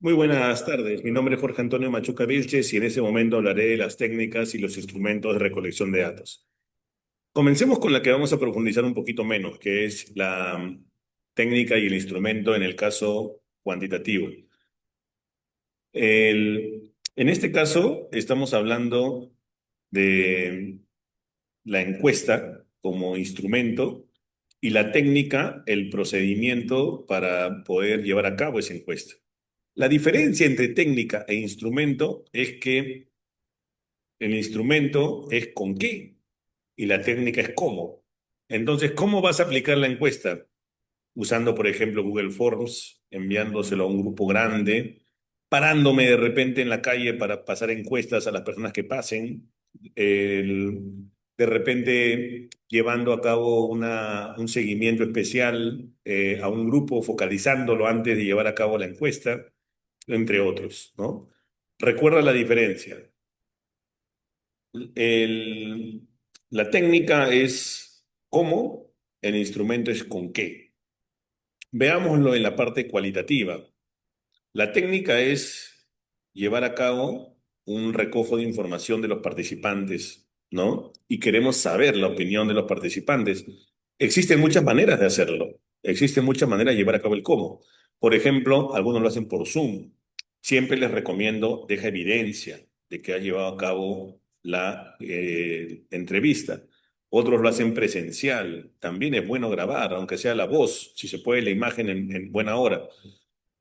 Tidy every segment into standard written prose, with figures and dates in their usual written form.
Muy buenas tardes. Mi nombre es Jorge Antonio Machuca Vilches y en este momento hablaré de las técnicas y los instrumentos de recolección de datos. Comencemos con la que vamos a profundizar un poquito menos, que es la técnica y el instrumento en el caso cuantitativo. En este caso estamos hablando de la encuesta como instrumento y la técnica, el procedimiento para poder llevar a cabo esa encuesta. La diferencia entre técnica e instrumento es que el instrumento es con qué y la técnica es cómo. Entonces, ¿cómo vas a aplicar la encuesta? Usando, por ejemplo, Google Forms, enviándoselo a un grupo grande, parándome de repente en la calle para pasar encuestas a las personas que pasen, de repente llevando a cabo un seguimiento especial a un grupo, focalizándolo antes de llevar a cabo la encuesta, entre otros, ¿no? Recuerda la diferencia. El- la técnica es cómo, el instrumento es con qué. Veámoslo en la parte cualitativa. La técnica es llevar a cabo un recojo de información de los participantes, ¿no? Y queremos saber la opinión de los participantes. Existen muchas maneras de hacerlo. Existen muchas maneras de llevar a cabo el cómo. Por ejemplo, algunos lo hacen por Zoom. Siempre les recomiendo, deja evidencia de que has llevado a cabo la entrevista. Otros lo hacen presencial. También es bueno grabar, aunque sea la voz, si se puede, la imagen en buena hora.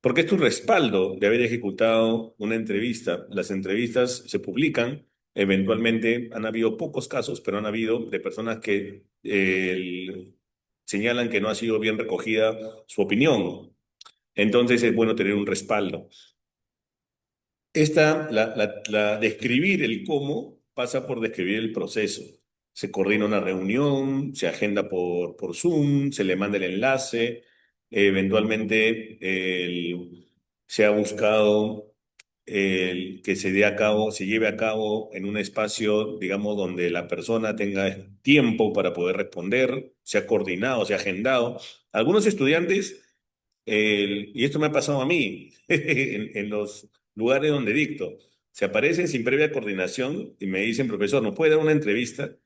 Porque es tu respaldo de haber ejecutado una entrevista. Las entrevistas se publican, eventualmente han habido pocos casos, pero han habido de personas que señalan que no ha sido bien recogida su opinión. Entonces es bueno tener un respaldo. Describir el cómo pasa por describir el proceso. Se coordina una reunión, se agenda por Zoom, se le manda el enlace, eventualmente se ha buscado que se dé a cabo, se lleve a cabo en un espacio, digamos, donde la persona tenga tiempo para poder responder, se ha coordinado, se ha agendado. Algunos estudiantes y esto me ha pasado a mí en los lugares donde dicto. Se aparecen sin previa coordinación y me dicen, profesor, ¿nos puede dar una entrevista?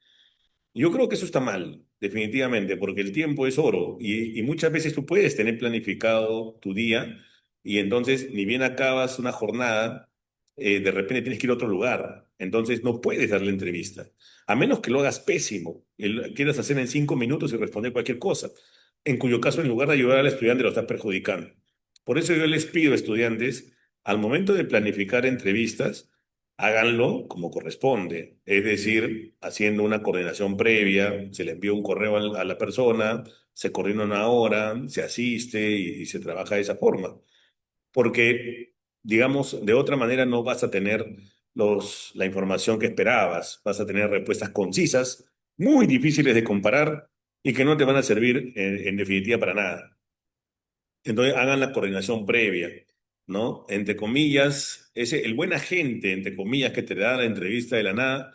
Yo creo que eso está mal, definitivamente, porque el tiempo es oro y muchas veces tú puedes tener planificado tu día y entonces ni bien acabas una jornada, de repente tienes que ir a otro lugar. Entonces no puedes darle entrevista, a menos que lo hagas pésimo, y lo quieras hacer en 5 minutos y responder cualquier cosa, en cuyo caso en lugar de ayudar al estudiante lo estás perjudicando. Por eso yo les pido a estudiantes, al momento de planificar entrevistas, háganlo como corresponde, es decir, haciendo una coordinación previa, se le envía un correo a la persona, se coordina una hora, se asiste y se trabaja de esa forma. Porque, digamos, de otra manera no vas a tener la información que esperabas, vas a tener respuestas concisas, muy difíciles de comparar y que no te van a servir en definitiva para nada. Entonces hagan la coordinación previa, ¿no? Entre comillas, el buen agente, entre comillas, que te da la entrevista de la nada,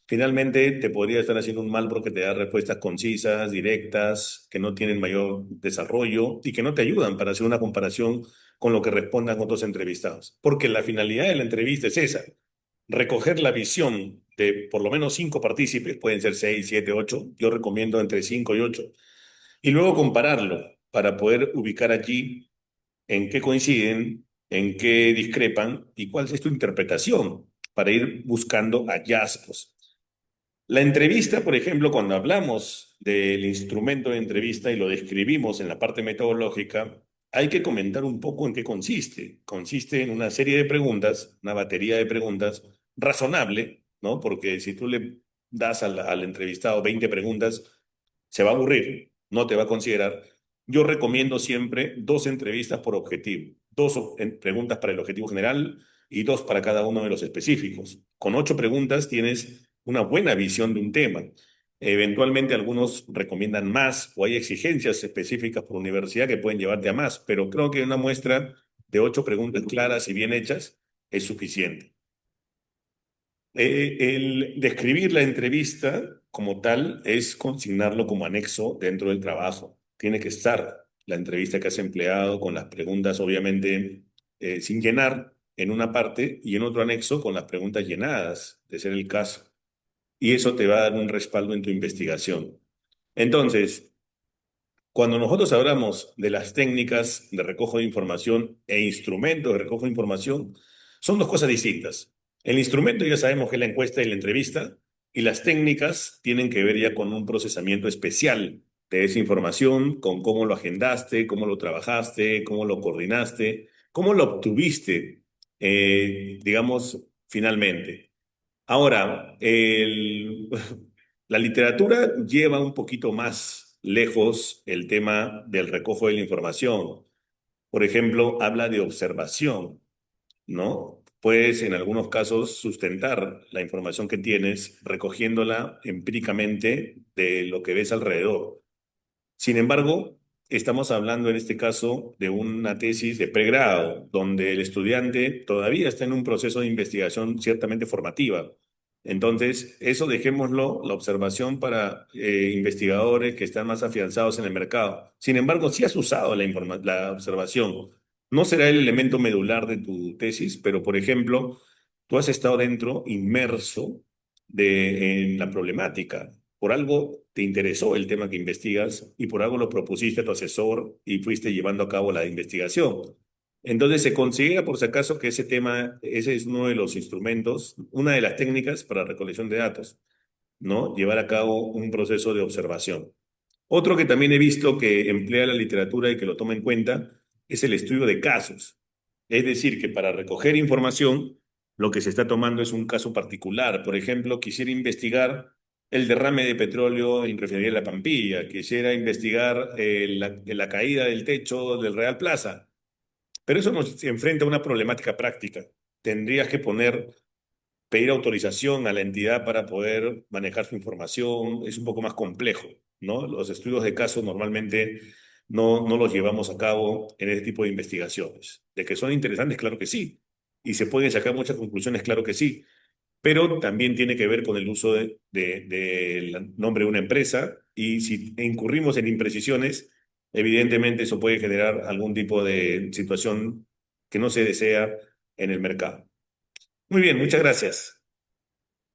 finalmente te podría estar haciendo un mal porque te da respuestas concisas, directas, que no tienen mayor desarrollo y que no te ayudan para hacer una comparación con lo que respondan otros entrevistados. Porque la finalidad de la entrevista es esa, recoger la visión de por lo menos 5 partícipes, pueden ser 6, 7, 8, yo recomiendo entre 5 y 8, y luego compararlo para poder ubicar allí en qué coinciden, en qué discrepan y cuál es tu interpretación para ir buscando hallazgos. La entrevista, por ejemplo, cuando hablamos del instrumento de entrevista y lo describimos en la parte metodológica, hay que comentar un poco en qué consiste. Consiste en una serie de preguntas, una batería de preguntas razonable, ¿no? Porque si tú le das al entrevistado 20 preguntas, se va a aburrir, no te va a considerar. Yo recomiendo siempre 2 entrevistas por objetivo, preguntas para el objetivo general y 2 para cada uno de los específicos. Con 8 preguntas tienes una buena visión de un tema. Eventualmente algunos recomiendan más o hay exigencias específicas por universidad que pueden llevarte a más, pero creo que una muestra de 8 preguntas claras y bien hechas es suficiente. El describir la entrevista como tal es consignarlo como anexo dentro del trabajo. Tiene que estar la entrevista que has empleado con las preguntas, obviamente, sin llenar en una parte y en otro anexo con las preguntas llenadas, de ser el caso. Y eso te va a dar un respaldo en tu investigación. Entonces, cuando nosotros hablamos de las técnicas de recojo de información e instrumentos de recojo de información, son dos cosas distintas. El instrumento ya sabemos que es la encuesta y la entrevista, y las técnicas tienen que ver ya con un procesamiento especial de esa información, con cómo lo agendaste, cómo lo trabajaste, cómo lo coordinaste, cómo lo obtuviste, digamos, finalmente. Ahora, la literatura lleva un poquito más lejos el tema del recojo de la información. Por ejemplo, habla de observación, ¿no? Puedes en algunos casos sustentar la información que tienes recogiéndola empíricamente de lo que ves alrededor. Sin embargo, estamos hablando en este caso de una tesis de pregrado, donde el estudiante todavía está en un proceso de investigación ciertamente formativa. Entonces, eso dejémoslo, la observación para investigadores que están más afianzados en el mercado. Sin embargo, si has usado la observación, no será el elemento medular de tu tesis, pero por ejemplo, tú has estado dentro, inmerso en la problemática. Por algo te interesó el tema que investigas y por algo lo propusiste a tu asesor y fuiste llevando a cabo la investigación. Entonces se considera por si acaso que ese tema, ese es uno de los instrumentos, una de las técnicas para recolección de datos, ¿no? Llevar a cabo un proceso de observación. Otro que también he visto que emplea la literatura y que lo toma en cuenta es el estudio de casos. Es decir, que para recoger información, lo que se está tomando es un caso particular. Por ejemplo, quisiera investigar el derrame de petróleo en Refinería de La Pampilla, quisiera investigar la caída del techo del Real Plaza, pero eso nos enfrenta a una problemática práctica. Tendrías que pedir autorización a la entidad para poder manejar su información, es un poco más complejo, ¿no? Los estudios de caso normalmente no los llevamos a cabo en este tipo de investigaciones. De que son interesantes, claro que sí, y se pueden sacar muchas conclusiones, claro que sí, pero también tiene que ver con el uso del nombre de una empresa y si incurrimos en imprecisiones, evidentemente eso puede generar algún tipo de situación que no se desea en el mercado. Muy bien, muchas gracias.